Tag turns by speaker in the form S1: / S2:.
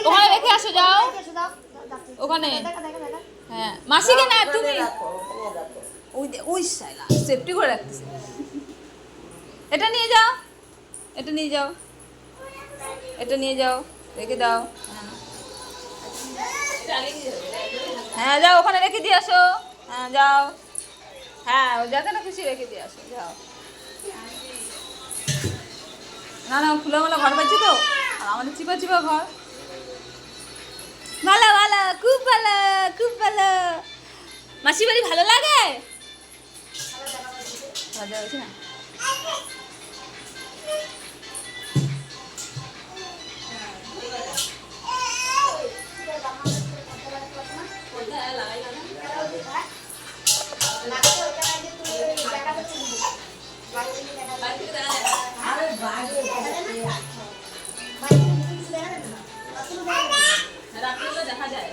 S1: ওখানে রেখে আসো, যাও ওখানে। হ্যাঁ মাসিকে না তুমি ওই ওই সাইলা সেফটি করে রাখতেছে। এটা নিয়ে যাও, এটা নিয়ে যাও, এটা নিয়ে যাও, রেখে দাও। হ্যাঁ যাও ওখানে রেখে দিয়ে আসো। হ্যাঁ যাও, হ্যাঁ ও যাতে না খুশি রেখে দিয়ে আসো, যাও। না না খোলামেলা ঘর পাচ্ছি তো, আর আমাদের চিপা চিপা ঘর। ভালো ভালো, খুব ভালো, খুব ভালো। মাসি বাড়ি ভালো লাগে? মজা হয়েছে না? দেখা যায়।